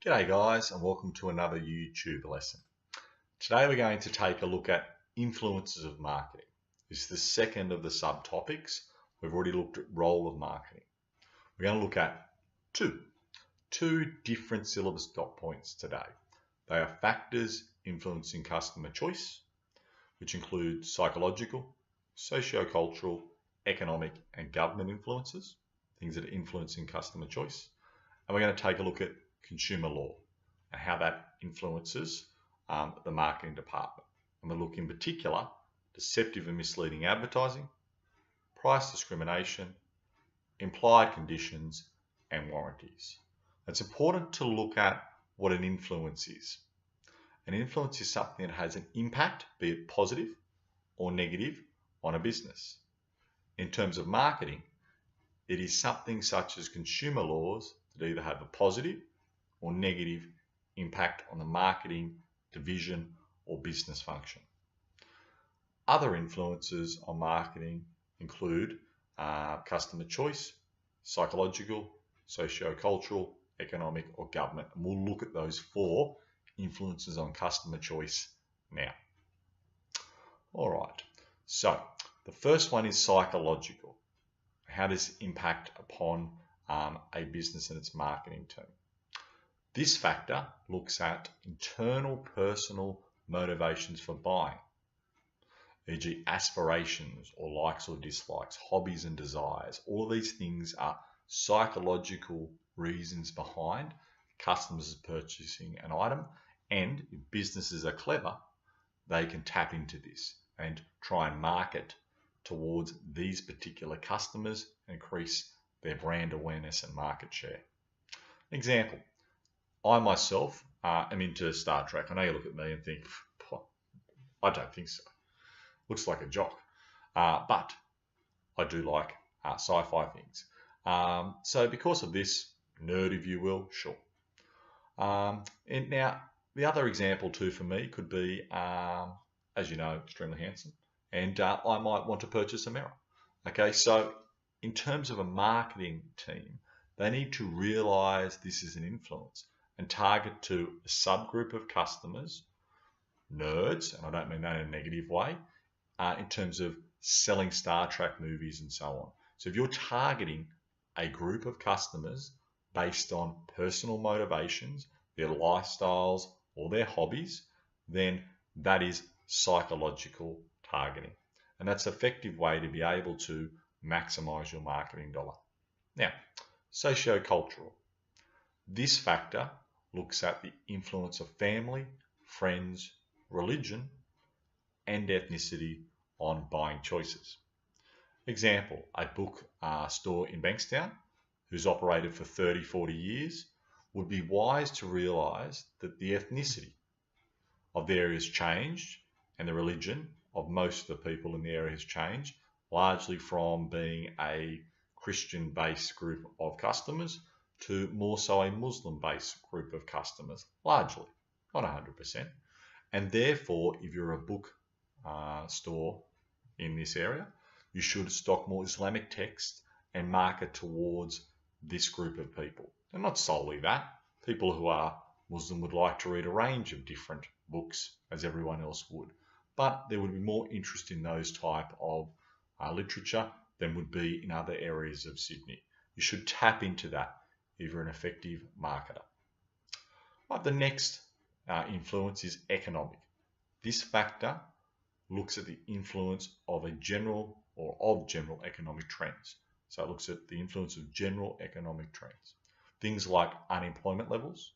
G'day guys, and welcome to another YouTube lesson. Today we're going to take a look at influences of marketing. This is the second of the subtopics. We've already looked at role of marketing. We're going to look at two different syllabus dot points today. They are factors influencing customer choice, which include psychological, socio-cultural, economic and government influences, things that are influencing customer choice. And we're going to take a look at consumer law and how that influences the marketing department. And we'll look in particular deceptive and misleading advertising, price discrimination, implied conditions, and warranties. It's important to look at what an influence is. An influence is something that has an impact, be it positive or negative, on a business. In terms of marketing, it is something such as consumer laws that either have a positive or negative impact on the marketing division or business function. Other influences on marketing include customer choice, psychological, socio-cultural, economic or government. And we'll look at those four influences on customer choice now. All right, so the first one is psychological. How does it impact upon a business and its marketing team? This factor looks at internal personal motivations for buying, e.g. aspirations or likes or dislikes, hobbies and desires. All of these things are psychological reasons behind customers purchasing an item, and if businesses are clever, they can tap into this and try and market towards these particular customers and increase their brand awareness and market share. Example, I myself am into Star Trek. I know you look at me and think, I don't think so. Looks like a jock. But I do like sci-fi things. So because of this, nerd if you will, sure. And now, the other example too for me could be, as you know, extremely handsome. And I might want to purchase a mirror. Okay, so in terms of a marketing team, they need to realize this is an influence and target to a subgroup of customers, nerds, and I don't mean that in a negative way, in terms of selling Star Trek movies and so on. So if you're targeting a group of customers based on personal motivations, their lifestyles, or their hobbies, then that is psychological targeting. And that's an effective way to be able to maximize your marketing dollar. Now, socio-cultural. This factor looks at the influence of family, friends, religion, and ethnicity on buying choices. Example, a book store in Bankstown who's operated for 30, 40 years would be wise to realize that the ethnicity of the area has changed and the religion of most of the people in the area has changed, largely from being a Christian-based group of customers to more so a Muslim-based group of customers, largely, not 100%. And therefore, if you're a book store in this area, you should stock more Islamic texts and market towards this group of people. And not solely that. People who are Muslim would like to read a range of different books as everyone else would. But there would be more interest in those type of literature than would be in other areas of Sydney. You should tap into that if you're an effective marketer. Right, the next influence is economic. This factor looks at the influence of general economic trends. So it looks at the influence of general economic trends. Things like unemployment levels,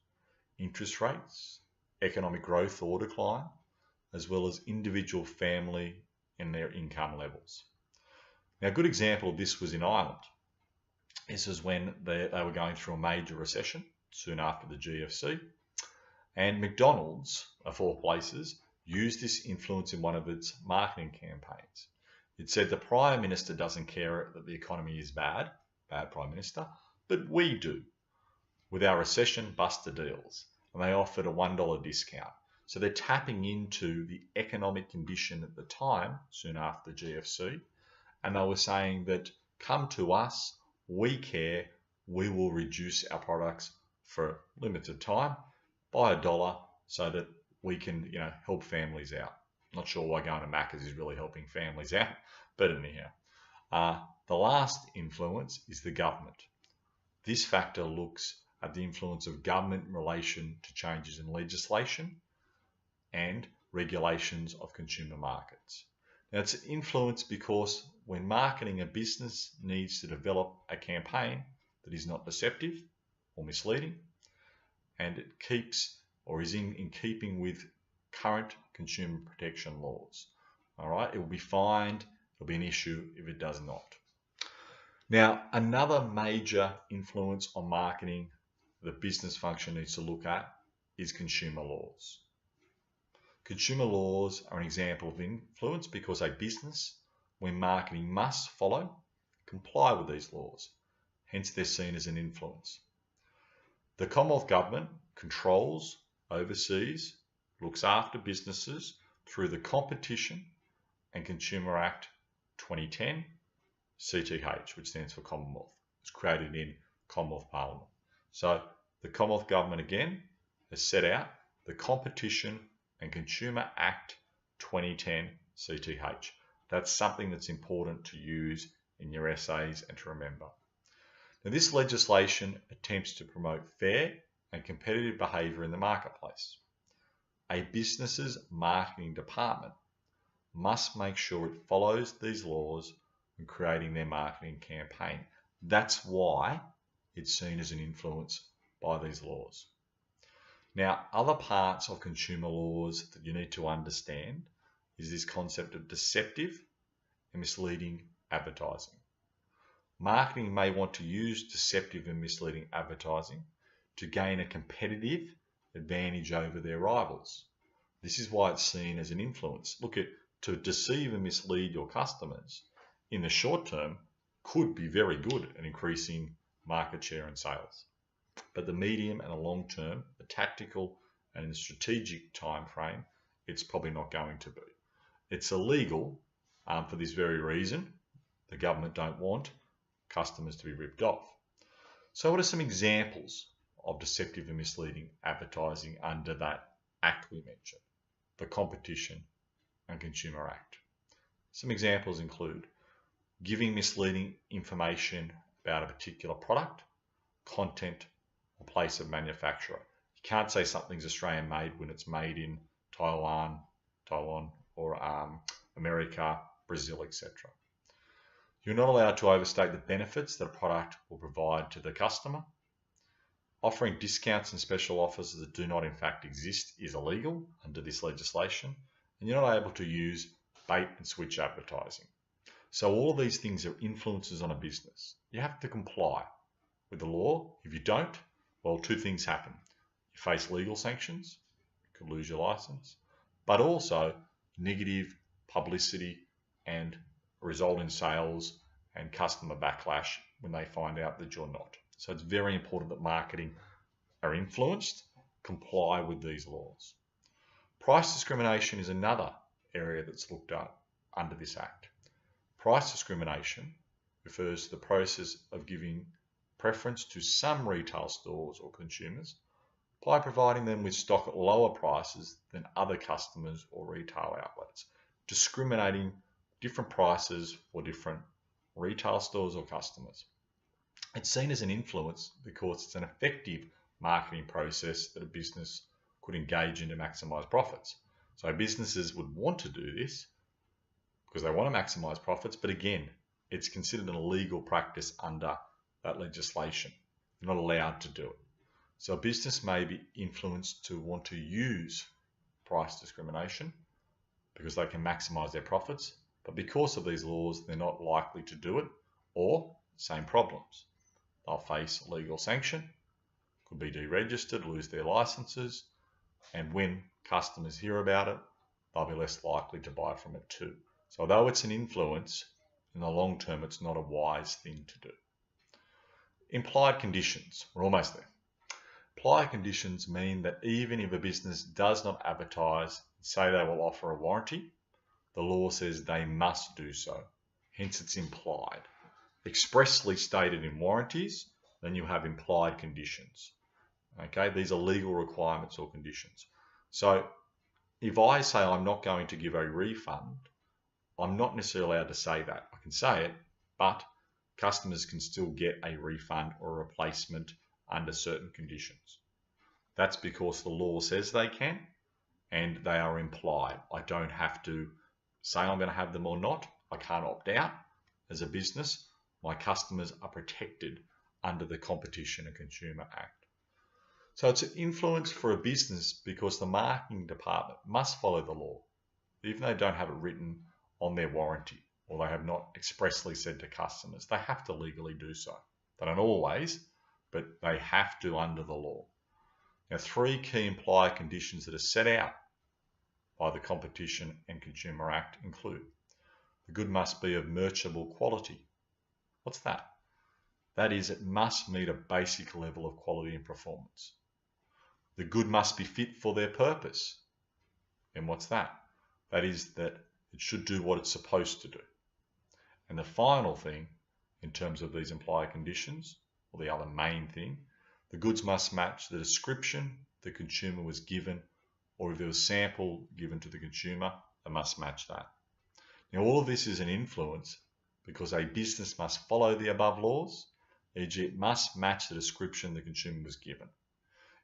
interest rates, economic growth or decline, as well as individual family and their income levels. Now, a good example of this was in Ireland. This is when they were going through a major recession soon after the GFC. And McDonald's, of all places, used this influence in one of its marketing campaigns. It said the Prime Minister doesn't care that the economy is bad Prime Minister, but we do with our recession buster deals. And they offered a $1 discount. So they're tapping into the economic condition at the time, soon after the GFC, and they were saying that come to us, we care, we will reduce our products for a limited time, buy $1 so that we can, help families out. Not sure why going to Macca's is really helping families out, but anyhow. The last influence is the government. This factor looks at the influence of government in relation to changes in legislation and regulations of consumer markets. Now, it's an influence because when marketing, a business needs to develop a campaign that is not deceptive or misleading, and it keeps or is in keeping with current consumer protection laws. All right, it will be fined, it'll be an issue if it does not. Now, another major influence on marketing the business function needs to look at is consumer laws. Consumer laws are an example of influence because a business, when marketing, must comply with these laws. Hence, they're seen as an influence. The Commonwealth Government controls, oversees, looks after businesses through the Competition and Consumer Act 2010, CTH, which stands for Commonwealth. It was created in Commonwealth Parliament. So the Commonwealth Government again has set out the Competition and Consumer Act 2010 CTH. That's something that's important to use in your essays and to remember. Now, this legislation attempts to promote fair and competitive behaviour in the marketplace. A business's marketing department must make sure it follows these laws when creating their marketing campaign. That's why it's seen as an influence by these laws. Now, other parts of consumer laws that you need to understand is this concept of deceptive and misleading advertising. Marketing may want to use deceptive and misleading advertising to gain a competitive advantage over their rivals. This is why it's seen as an influence. To deceive and mislead your customers in the short term could be very good at increasing market share and sales. But the medium and the long term, the tactical and the strategic time frame, it's probably not going to be. It's illegal for this very reason. The government don't want customers to be ripped off. So what are some examples of deceptive and misleading advertising under that act we mentioned, the Competition and Consumer Act? Some examples include giving misleading information about a particular product, content, or place of manufacturer. You can't say something's Australian made when it's made in Taiwan, or America, Brazil, etc. You're not allowed to overstate the benefits that a product will provide to the customer. Offering discounts and special offers that do not in fact exist is illegal under this legislation, and you're not able to use bait and switch advertising. So all of these things are influences on a business. You have to comply with the law. If you don't, well, two things happen. You face legal sanctions, you could lose your license, but also negative publicity and result in sales and customer backlash when they find out that you're not. So it's very important that marketing are influenced, comply with these laws. Price discrimination is another area that's looked at under this Act. Price discrimination refers to the process of giving preference to some retail stores or consumers by providing them with stock at lower prices than other customers or retail outlets, discriminating different prices for different retail stores or customers. It's seen as an influence because it's an effective marketing process that a business could engage in to maximize profits. So businesses would want to do this because they want to maximize profits, but again, it's considered an illegal practice under that legislation. You're not allowed to do it. So a business may be influenced to want to use price discrimination because they can maximize their profits, but because of these laws, they're not likely to do it, or same problems. They'll face legal sanction, could be deregistered, lose their licenses, and when customers hear about it, they'll be less likely to buy from it too. So although it's an influence, in the long term, it's not a wise thing to do. Implied conditions, we're almost there. Implied conditions mean that even if a business does not advertise, say they will offer a warranty, the law says they must do so. Hence it's implied. Expressly stated in warranties, then you have implied conditions. Okay, these are legal requirements or conditions. So if I say I'm not going to give a refund, I'm not necessarily allowed to say that. I can say it, but customers can still get a refund or a replacement under certain conditions. That's because the law says they can, and they are implied. I don't have to say I'm going to have them or not. I can't opt out. As a business, my customers are protected under the Competition and Consumer Act. So it's an influence for a business because the marketing department must follow the law, even though they don't have it written on their warranty or they have not expressly said to customers. They have to legally do so. They don't always, but they have to under the law. Now, 3 key implied conditions that are set out by the Competition and Consumer Act include: the good must be of merchantable quality. What's that? That is, it must meet a basic level of quality and performance. The good must be fit for their purpose. And what's that? That is, that it should do what it's supposed to do. And the final thing, in terms of these implied conditions, or the other main thing, the goods must match the description the consumer was given, or if there was a sample given to the consumer, they must match that. Now, all of this is an influence because a business must follow the above laws, e.g. it must match the description the consumer was given.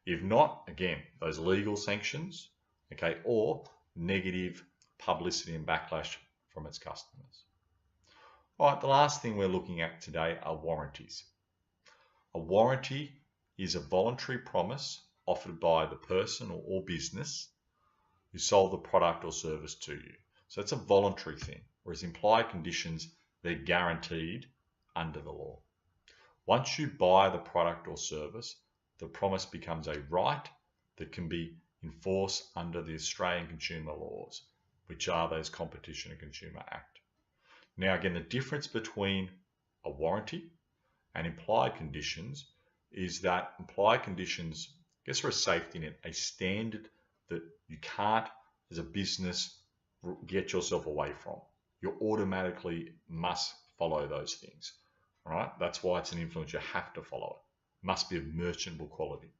If not, again, those legal sanctions, okay, or negative publicity and backlash from its customers. All right, the last thing we're looking at today are warranties. A warranty is a voluntary promise offered by the person or business who sold the product or service to you. So it's a voluntary thing, whereas implied conditions, they're guaranteed under the law. Once you buy the product or service, the promise becomes a right that can be enforced under the Australian consumer laws, which are those Competition and Consumer Act. Now, again, the difference between a warranty and implied conditions is that implied conditions, I guess, are a safety net, a standard that you can't, as a business, get yourself away from. You automatically must follow those things. All right? That's why it's an influence. You have to follow it. Must be of merchantable quality.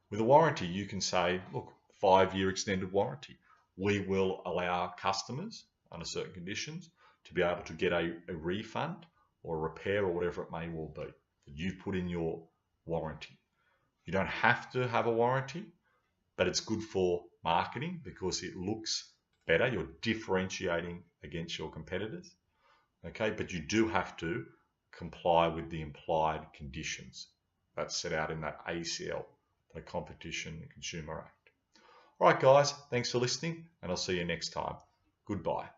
With a warranty, you can say, look, 5-year extended warranty. We will allow customers, under certain conditions, to be able to get a refund or a repair or whatever it may well be that you put in your warranty. You don't have to have a warranty, but it's good for marketing because it looks better. You're differentiating against your competitors. Okay, but you do have to comply with the implied conditions that's set out in that ACL, the Competition and Consumer Act. All right, guys, thanks for listening, and I'll see you next time. Goodbye.